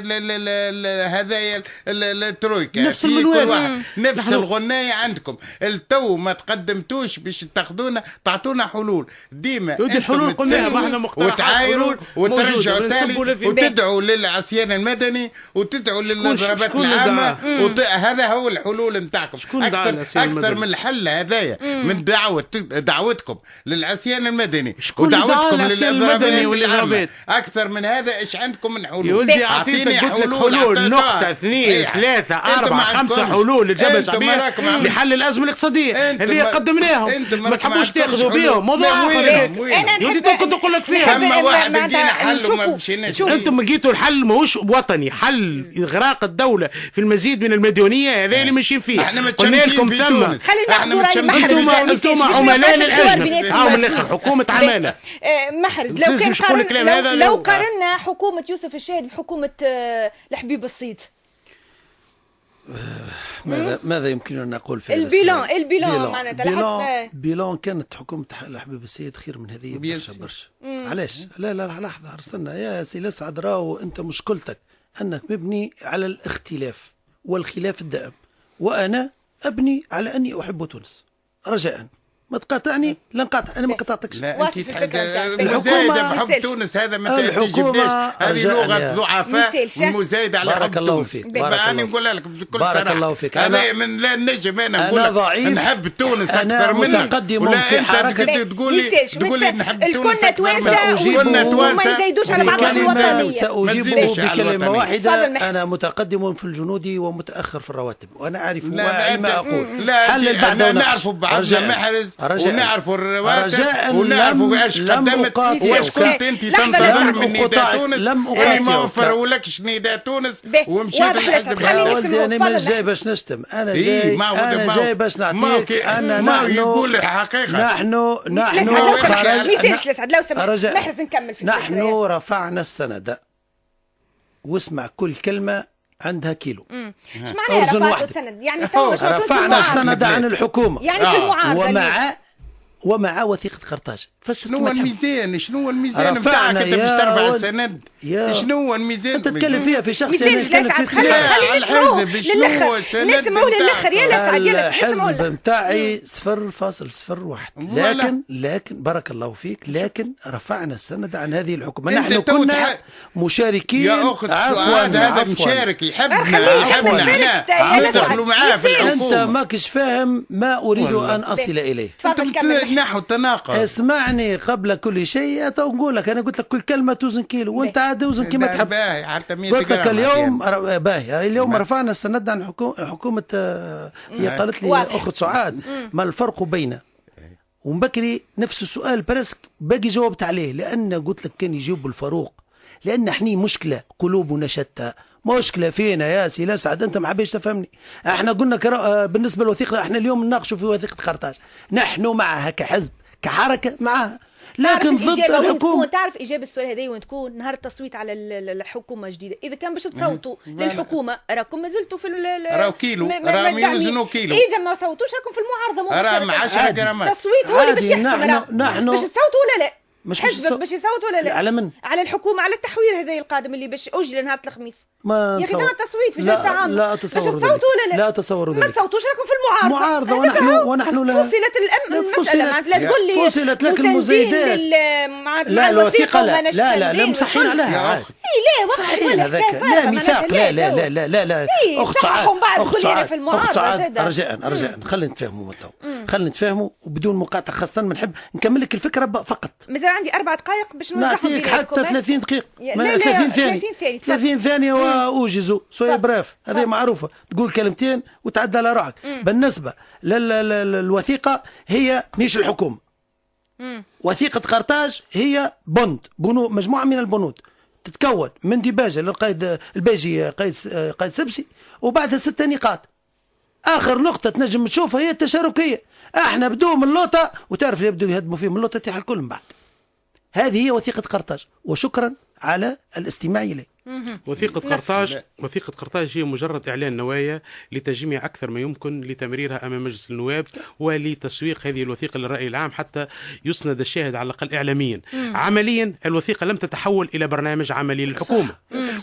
هذايا الترويكا نفس في كل واحد نفس الغنايه عندكم. التو ما تقدمتوش باش تاخذونا تعطونا حلول ديما الحلول قلنا ما احنا وتعايروا وترجعوا ثاني وتدعوا للعصيان المدني وتدعوا للضربات العامه هذا هو الحلول نتاعكم. اكثر من الحل هذايا من دعوتكم للعصيان المدني ودعوتكم للضربات اكثر من هذا ايش عندكم من حلول؟ يا ولدي اعطيتك قلت لك حلول نقطة 2 3 4 5 حلول للجبهة الشعبية لحل الأزمة الاقتصادية هذه قدمناهم ما تحبوش تاخذوا بهم موضوع آخر. يا ولدي كنت أقول لك فيها ثم واحد مدينة حل وما مشيناش. أنتم لقيتوا الحل ماهوش وطني، حل إغراق الدولة في المزيد من المديونية هذا اللي ماشيين فيه. قلنا لكم ثم أنتم عملاء للأزمة من الآخر حكومة عمالة. محرز لو قارنا حكومة يوسف الشاهد بحكومة الحبيب الصيد ماذا يمكننا أن نقول في البيلون معناتها بيلون كانت حكومة الحبيب السيد خير من هذه برشا. علاش؟ لا لحظة استنى يا سي الأسعد، راهو أنت مشكلتك أنك مبني على الاختلاف والخلاف الدائم، وأنا أبني على أني أحب تونس. رجاء ما تقاطعني، لا نقاطع، انا ما قاطعتكش. لا انت المزايده بحب تونس هذا ما تجيبناش، هذه لغه ضعفاء المزايده على حب تونس. انا نقولها لك بكل صراحه، بارك الله فيك. انا من لا نجم انا نقول ضعيف، نحب تونس اكثر منك، متقدم في حركه تقول لي نحب تونس الكل توانسه وما يزيدوش على بعض الوطنيه. ساجيبه بكلمه واحده، انا متقدم في الجنود ومتاخر في الرواتب، وانا اعرف ما اقول. لا انا نعرف بعضنا محرز ونعرفوا الرواتب ونعرفوا ايش قدمت وايش كنت انت تنتظر من نداء تونس اللي ما وفرولكش نداء تونس ومشيت للحزب. ولدي انا مش جاي باش نشتم، انا جاي باش نعطيك. انا ما يقول الحقيقه. نحن ميسالش لسعد لو سمحت محرز نكمل في نحن رفعنا السند، واسمع كل كلمه عندها كيلو. ايش معناها رفعنا السند؟ يعني رفعنا السند عن الحكومه يعني في المعارضه ومع وثيقة قرطاج. شنو الميزان؟ شنو الميزان بتاعك انت باش ترفع السند؟ شنو الميزان؟ انت تتكلم فيها في شخص انا نتكلم خلي الحزب شنو السند نسمعوا للاخر يا لسعد. الحزب نتاعي 0.01 لكن بارك الله فيك، لكن رفعنا السند عن هذه الحكومة. نحن كنا مشاركين. يا اخت هذا مشارك يحبنا ندخلوا معاه في الحكومة. انت ماكش فاهم ما اريد ان اصل اليه. نحو التناقض. اسمعني قبل كل شيء نقول لك، انا قلت لك كل كلمه توزن كيلو وانت عاد توزن كما تحب. قلت لك اليوم اليوم رفعنا السند عن حكومه. هي قالت لي اخت سعاد ما الفرق بين ومن بكري نفس السؤال برسك باقي جاوبت عليه، لان قلت لك كان يجيب الفاروق، لان احنا مشكله قلوبنا شتى. مشكلة فينا يا سي الأسعد، أنت ما حبيش تفهمني. احنا قلنا بالنسبة للوثيقة، احنا اليوم نناقشوا في وثيقة قرطاج، نحن معها كحزب كحركة معها، لكن ضد الحكومة. تعرف إجابة السؤال هذا وين تكون؟ نهار التصويت على الحكومة الجديدة، إذا كان باش تصوتوا للحكومة راكم ما زلتوا في راهو كيلو، راهم يوزنوا كيلو. إذا ما صوتوش راكم في المعارضة. راهم 10 جرامات. التصويت هو اللي باش يحسم. نحن باش تصوتوا ولا لا؟ مش حزبك باش يصوت ولا لا؟ على من؟ على الحكومة، على التحوير هذا القادم اللي باش أجل نهار الخميس. ما يا أخي نهار التصويت في جلسة عامة. لا أتصور باش تصوتوا ولا لا؟ لا أتصور ذلك. ما تصوتوش راكم في المعارضة. ونحن لا. فصلت المسألة، معناتها لا تقول لي فصلت لك المزايدات. لا الوثيقة لا مصحين عليها. لا وقت ولا لا ميثاق. لا أخت سعاد رجاء خلينا نتفاهموا خلينا نتفاهموا وبدون مقاطعة، خاصة ما نحب نكمل لك الفكرة فقط. مازال عندي 4 دقائق باش نوزعهم حتى 30 دقيقة. 30 ثانية وأوجزوا سوي براف، هذه معروفة. تقول كلمتين وتعدى على روحك. بالنسبة للوثيقة هي مش الحكومة. وثيقة قرطاج هي بنود، مجموعة من البنود تتكون من ديباجة للقائد الباجي قائد سبسي، وبعدها 6 نقاط. آخر نقطة تنجم تشوفها هي التشاركية. احنا بدو من اللوطة، وتعرف اللي يبدو يهدموا فيه من اللوطة تيح الكل من بعد. هذه هي وثيقة قرطاج، وشكرا على الاستماع إليه. وثيقة قرطاج هي مجرد إعلان نوايا لتجميع أكثر ما يمكن لتمريرها أمام مجلس النواب ولتسويق هذه الوثيقة للرأي العام حتى يسند الشاهد على الأقل إعلاميا. عمليا الوثيقة لم تتحول إلى برنامج عملي للحكومة.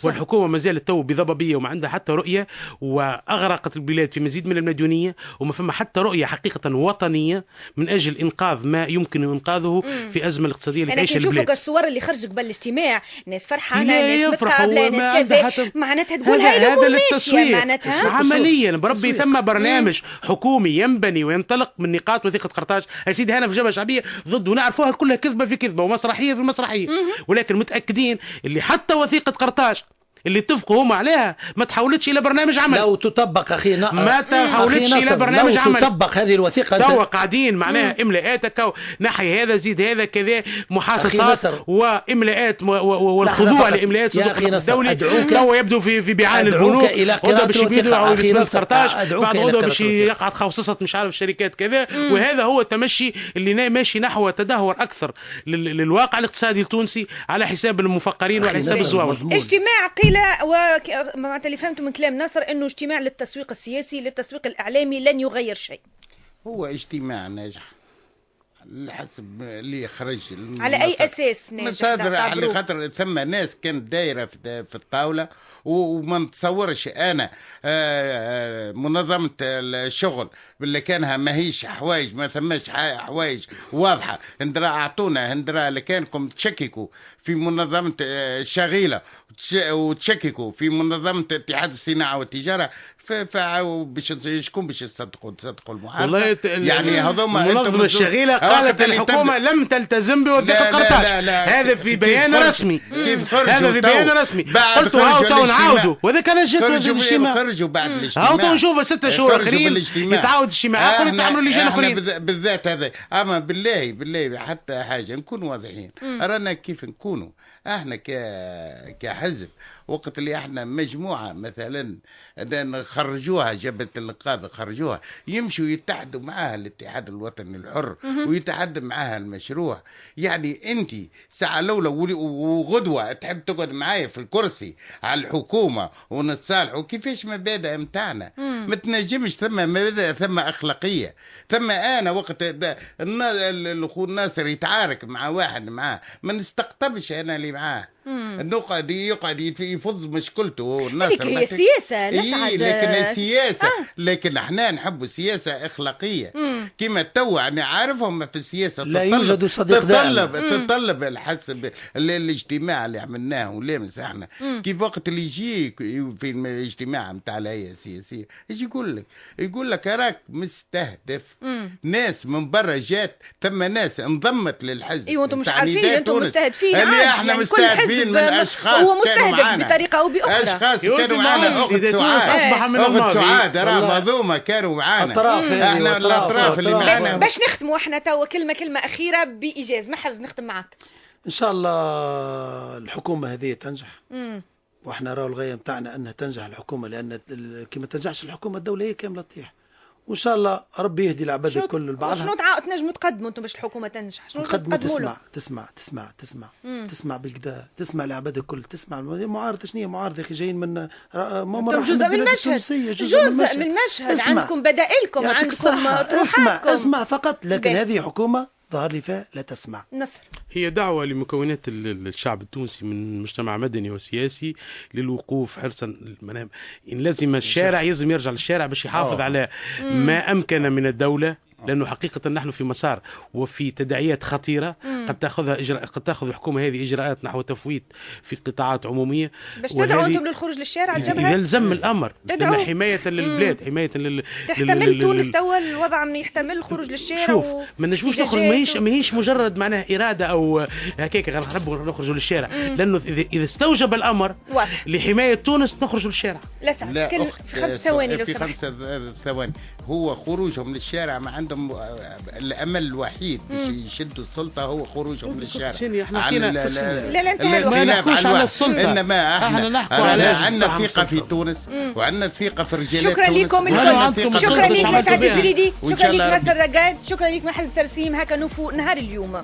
والحكومه ما زالت تو بضبابيه وما عندها حتى رؤيه، واغرقت البلاد في مزيد من المديونيه، وما فما حتى رؤيه حقيقه وطنيه من اجل انقاذ ما يمكن انقاذه في ازمه الاقتصاديه اللي تعيشها البلاد. نشوفك الصور اللي خرجت قبل الاجتماع، ناس فرحانه، ناس متقابله، ناس كذا، معناتها تقول هاي هذا للتسويق معناتها عمليا. بربي ثم برنامج حكومي ينبني وينطلق من نقاط وثيقه قرطاج. يا سيدي هنا في الجبهه الشعبيه ضد، ونعرفوها كلها كذبه في كذبه ومسرحيه في مسرحيه، ولكن متاكدين اللي حتى وثيقه قرطاج اللي اتفقوا هم عليها ما تحولتش الى برنامج عمل. لو تطبق اخي ما تحولتش الى برنامج عمل. لو تطبق هذه الوثيقه توا قاعدين معناها املاءاتك نحي هذا زيد هذا كذا، محاصصات واملاءات والخضوع لاملاءات الصندوق الدولي. توا يبدو في بيعان البنوك وضع باش يبيدوا او قرطاج، بعد وضع باش يقعد خوصصه مش عارف الشركات كذا. وهذا هو التمشي اللي ماشي نحو تدهور اكثر للواقع الاقتصادي التونسي على حساب المفقرين وعلى حساب الزواول. اجتماع قيل ومعناتها اللي فهمته من كلام ناصر انه اجتماع للتسويق السياسي للتسويق الاعلامي لن يغير شيء. هو اجتماع ناجح حسب اللي خرج. على اي اساس ناجح؟ مصادر على خاطر ثم ناس كانت دايره في الطاوله، وما نتصورش انا منظمه الشغل اللي كانها ماهيش حوايج، ما ثماش حوايج واضحه. هندرا اعطونا هندرا اللي كانكم تشككوا في منظمه الشغيله وتشككوا في منظمه اتحاد الصناعه والتجاره، باش شكون باش تصدقوا المحاسبه؟ يعني هذوما المنظمه الشغيله قالت الحكومه لم تلتزم بوثيقه قرطاج. هذا في بيان رسمي. هذا في بيان رسمي. قلت هاو نعاودوا، وهذا كان جات الاجتماع. خرجوا بعد الاجتماع هاو نشوفوا 6 شهور اخرين يتعاود اجتماعات ويتعملوا لجان اخرين. بالذات هذا اما بالله حتى حاجه نكونوا واضحين. رانا كيف نكونوا احنا كحزب وقت اللي احنا مجموعه مثلا خرجوها جبهه الانقاذ، خرجوها يمشوا يتحدوا معها الاتحاد الوطني الحر ويتحدى معها المشروع. يعني انت ساعه لولا وغدوه تحب تقعد معايا في الكرسي على الحكومه ونتصالحوا كيفاش مبادئ متاعنا؟ ما تنجمش، ثم مبادئ، ثم اخلاقيه. ثم انا وقت الاخو ناصر يتعارك مع واحد معاه ما نستقطبش انا اللي معاه، يقعد يفض مشكلته. هذيك هي سياسه لكن السياسه لكن احنا نحب السياسه اخلاقيه. كما تو انا عارفهم في السياسه لا يوجد صديق تطلب الحسب الاجتماع اللي عملناه ولامس احنا كيف وقت اللي يجي في الاجتماع نتاع الهيئه السياسيه يجي يقول لك راك مستهدف. ناس من برا جات، ثم ناس انضمت للحزب. ايوه انتم مش عارفين انتم مستهدفين. اللي احنا مستهدفين من اشخاص هو مستهدف بطريقه او باخرى. اشخاص كانوا معنا. اخت سعاد راه مظلومه كانوا معنا. احنا الاطراف اللي معنا. باش نختموا احنا توا كلمه اخيره بايجاز. محرز نختم معك. ان شاء الله الحكومه هذه تنجح. واحنا راهو الغايه نتاعنا انها تنجح الحكومه، لان كي ما تنجحش الحكومه الدوله هي كامله تطيح. وان شاء الله ربي يهدي العباد الكل لبعضها. شنو تنجموا تقدموا انتم باش الحكومه تنجح؟ شنو تقدموا؟ تسمع بالكدا، تسمع العباد الكل، تسمع المعارضه. شنو هي معارضه يا اخي؟ جايين من جزء من المشهد، جزء من المشهد. عندكم بدائلكم، عندكم طروحاتكم. اسمع فقط. لكن هذه حكومه ظهر لي فيها لا تسمع. نصر هي دعوة لمكونات الشعب التونسي من مجتمع مدني وسياسي للوقوف حرصا. إن لازم الشارع يرجع للشارع باش يحافظ على ما أمكن من الدولة، لأنه حقيقة نحن في مسار وفي تداعيات خطيرة قد تأخذ الحكومة هذه إجراءات نحو تفويت في قطاعات عمومية. باش تدعوا أنتم للخروج للشارع الجبهة؟ يلزم الأمر حماية للبلاد، حماية تحتمل تونس توا الوضع يحتمل الخروج للشارع. شوف ما نجموش نخرج، ماهيش مجرد معناها إرادة أو هكاك نحبوا نخرجوا للشارع، لأنه إذا استوجب الأمر لحماية تونس نخرجوا للشارع. لا في 5 ثواني لو سمحت. في 5 ثواني. هو خروجهم للشارع ما عندهم الامل الوحيد باش يشدوا السلطه هو خروجهم للشارع. لا على السلطه، انما احنا عندنا ثقه في تونس وعندنا ثقه في رجالات شكرا لكم الكل. شكرا لك لسعد الجريدي، شكرا لك ناصر رقاد، شكرا لك محرز ترسيم. هكا نوفوا نهار اليوم.